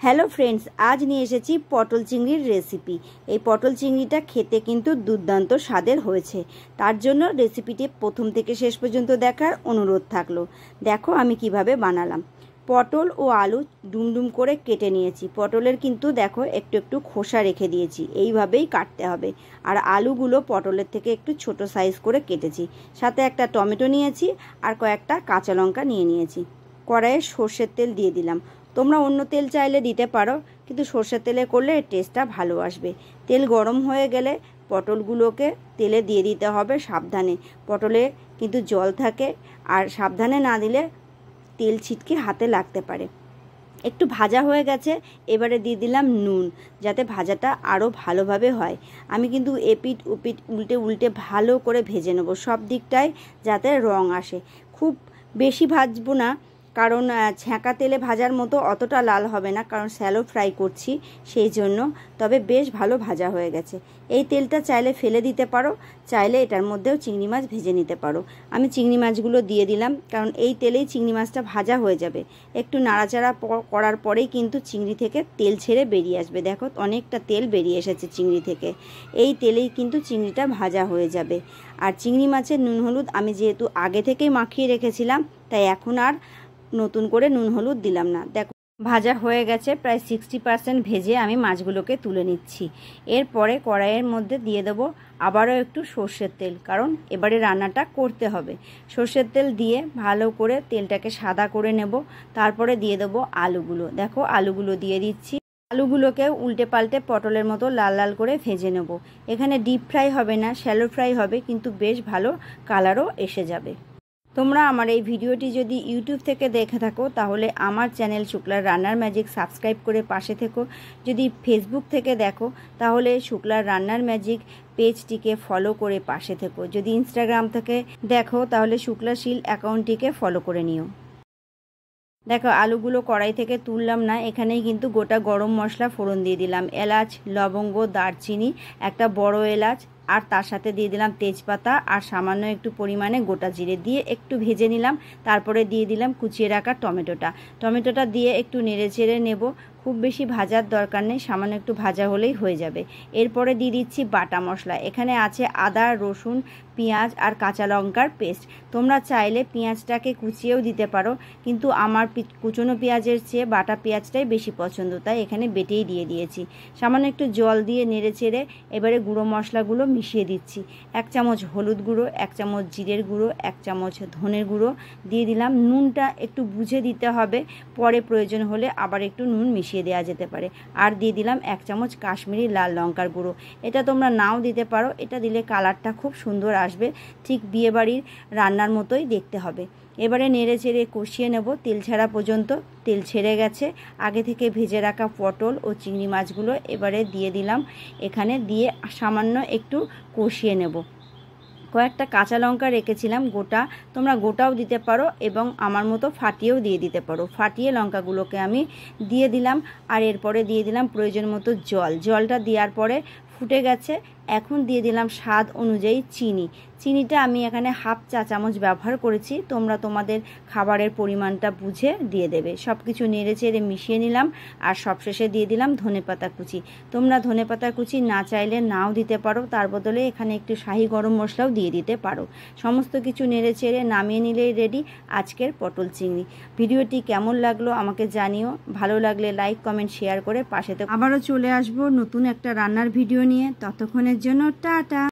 Hello friends, আজ নিয়ে এসেছি পটল চিংড়ির রেসিপি। এই পটল চিংড়িটা খেতে কিন্তু দুর্দান্ত স্বাদের হয়েছে। তার জন্য রেসিপিটি প্রথম থেকে শেষ পর্যন্ত দেখার অনুরোধ থাকলো। দেখো আমি কিভাবে বানালাম। পটল ও আলু ডুমডুম করে কেটে নিয়েছি। পটলের কিন্তু দেখো একটু একটু খোসা রেখে দিয়েছি, এইভাবেই কাটতে হবে। আর আলুগুলো পটলের থেকে একটু ছোট সাইজ করে কেটেছি। সাথে একটা টমেটো নিয়েছি আর কয়েকটা কাঁচা লঙ্কা নিয়েছি। কড়াইয়ে সর্ষের তেল দিয়ে দিলাম। তোমরা অন্য তেল চাইলে দিতে পারো, কিন্তু সর্ষের তেলে করলে টেস্টটা ভালো আসবে। তেল গরম হয়ে গেলে পটলগুলোকে তেলে দিয়ে দিতে হবে সাবধানে। পটলে কিন্তু জল থাকে, আর সাবধানে না দিলে তেল ছিটকে হাতে লাগতে পারে। একটু ভাজা হয়ে গেছে, এবারে দিয়ে দিলাম নুন, যাতে ভাজাটা আরও ভালোভাবে হয়। আমি কিন্তু এপিট উপিট উল্টে উল্টে ভালো করে ভেজে নেব, সব দিকটায় যাতে রং আসে। খুব বেশি ভাজবো না, কারণ ছ্যাঁকা তেলে ভাজার মতো অতটা লাল হবে না, কারণ শ্যালো ফ্রাই করছি সেই জন্য। তবে বেশ ভালো ভাজা হয়ে গেছে। এই তেলটা চাইলে ফেলে দিতে পারো, চাইলে এটার মধ্যেও চিংড়ি মাছ ভেজে নিতে পারো। আমি চিংড়ি মাছগুলো দিয়ে দিলাম, কারণ এই তেলেই চিংড়ি মাছটা ভাজা হয়ে যাবে। একটু নাড়াচাড়া করার পরেই কিন্তু চিংড়ি থেকে তেল ছেড়ে বেরিয়ে আসবে। দেখো অনেকটা তেল বেরিয়ে এসেছে চিংড়ি থেকে। এই তেলেই কিন্তু চিংড়িটা ভাজা হয়ে যাবে। আর চিংড়ি মাছের নুন হলুদ আমি যেহেতু আগে থেকেই মাখিয়ে রেখেছিলাম, তাই এখন আর নতুন করে নুন হলুদ দিলাম না। দেখো ভাজা হয়ে গেছে, প্রায় 60% ভেজে আমি মাছগুলোকে তুলে নিচ্ছি। এরপরে কড়াইয়ের মধ্যে দিয়ে দেবো আবারও একটু সর্ষের তেল, কারণ এবারে রান্নাটা করতে হবে। সর্ষের তেল দিয়ে ভালো করে তেলটাকে সাদা করে নেব। তারপরে দিয়ে দেবো আলুগুলো। দেখো আলুগুলো দিয়ে দিচ্ছি। আলুগুলোকে উল্টে পাল্টে পটলের মতো লাল লাল করে ভেজে নেব। এখানে ডিপ ফ্রাই হবে না, শ্যালো ফ্রাই হবে, কিন্তু বেশ ভালো কালারও এসে যাবে। তোমরা আমার এই ভিডিওটি যদি ইউটিউব থেকে দেখে থাকো, তাহলে আমার চ্যানেল শুক্লার রান্নার ম্যাজিক সাবস্ক্রাইব করে পাশে থেকো। যদি ফেসবুক থেকে দেখো, তাহলে শুক্লার রান্নার ম্যাজিক পেজটিকে ফলো করে পাশে থেকো। যদি ইনস্টাগ্রাম থেকে দেখো, তাহলে শুক্লাশীল অ্যাকাউন্টটিকে ফলো করে নিও। দেখো আলুগুলো কড়াই থেকে তুললাম না, এখানেই কিন্তু গোটা গরম মশলা ফোড়ন দিয়ে দিলাম। এলাচ, লবঙ্গ, দারচিনি, একটা বড় এলাচ, আর তার সাথে দিয়ে দিলাম তেজপাতা আর সামান্য একটু পরিমাণে গোটা জিরে দিয়ে একটু ভেজে নিলাম। তারপরে দিয়ে দিলাম কুচিয়ে রাখা টমেটোটা দিয়ে একটু নেড়ে চেড়ে নেব। খুব বেশি ভাজার দরকার নেই, সামান্য একটু ভাজা হলেই হয়ে যাবে। এরপরে দিয়ে দিচ্ছি বাটা মশলা। এখানে আছে আদা, রসুন, পেঁয়াজ আর কাঁচা লঙ্কার পেস্ট। তোমরা চাইলে পেঁয়াজটাকে কুচিয়েও দিতে পারো, কিন্তু আমার কুচনো পেঁয়াজের চেয়ে বাটা পেঁয়াজটাই বেশি পছন্দ, তাই এখানে বেটেই দিয়ে দিয়েছি। সামান্য একটু জল দিয়ে নেড়ে চেড়ে এবারে গুঁড়ো মশলাগুলো মিশিয়ে দিচ্ছি। 1 চামচ হলুদ গুঁড়ো, 1 চামচ জিরের গুঁড়ো, 1 চামচ ধনের গুঁড়ো দিয়ে দিলাম। নুনটা একটু বুঝে দিতে হবে, পরে প্রয়োজন হলে আবার একটু নুন মিশিয়ে দেওয়া যেতে পারে। আর দিয়ে দিলাম 1 চামচ কাশ্মীরি লাল লঙ্কার গুঁড়ো। এটা তোমরা নাও দিতে পারো, এটা দিলে কালারটা খুব সুন্দর আসবে, ঠিক বিয়েবাড়ির রান্নার মতোই দেখতে হবে। এবারে নেড়ে চেড়ে কষিয়ে নেব তেল ছাড়া পর্যন্ত। তেল ছেড়ে গেছে। আগে থেকে ভেজে রাখা পটল ও চিংড়ি মাছগুলো এবারে দিয়ে দিলাম। এখানে দিয়ে সামান্য একটু কষিয়ে নেব। কয়েকটা কাঁচা লঙ্কা রেখেছিলাম গোটা, তোমরা গোটাও দিতে পারো এবং আমার মতো ফাটিয়েও দিয়ে দিতে পারো। ফাটিয়ে লঙ্কাগুলোকে আমি দিয়ে দিলাম। আর এরপরে দিয়ে দিলাম প্রয়োজন মতো জলটা দেওয়ার পরে ফুটে গেছে। এখন দিয়ে দিলাম স্বাদ অনুযায়ী চিনিটা আমি এখানে 1/2 চা চামচ ব্যবহার করেছি। তোমরা তোমাদের খাবারের পরিমাণটা বুঝে দিয়ে দেবে। সব কিছু নেড়ে চেড়ে মিশিয়ে নিলাম। আর সবশেষে দিয়ে দিলাম ধনেপাতা কুচি। তোমরা ধনেপাতা কুচি না চাইলে নাও দিতে পারো, তার বদলে এখানে একটু শাহি গরম মশলাও দিয়ে দিতে পারো। সমস্ত কিছু নেড়ে চেড়ে নামিয়ে নিলেই রেডি আজকের পটল চিংড়ি। ভিডিওটি কেমন লাগলো আমাকে জানিও। ভালো লাগলে লাইক, কমেন্ট, শেয়ার করে পাশে থেকো। আবারও চলে আসবো নতুন একটা রান্নার ভিডিও নিয়ে। ততক্ষণের জন্য টাটা।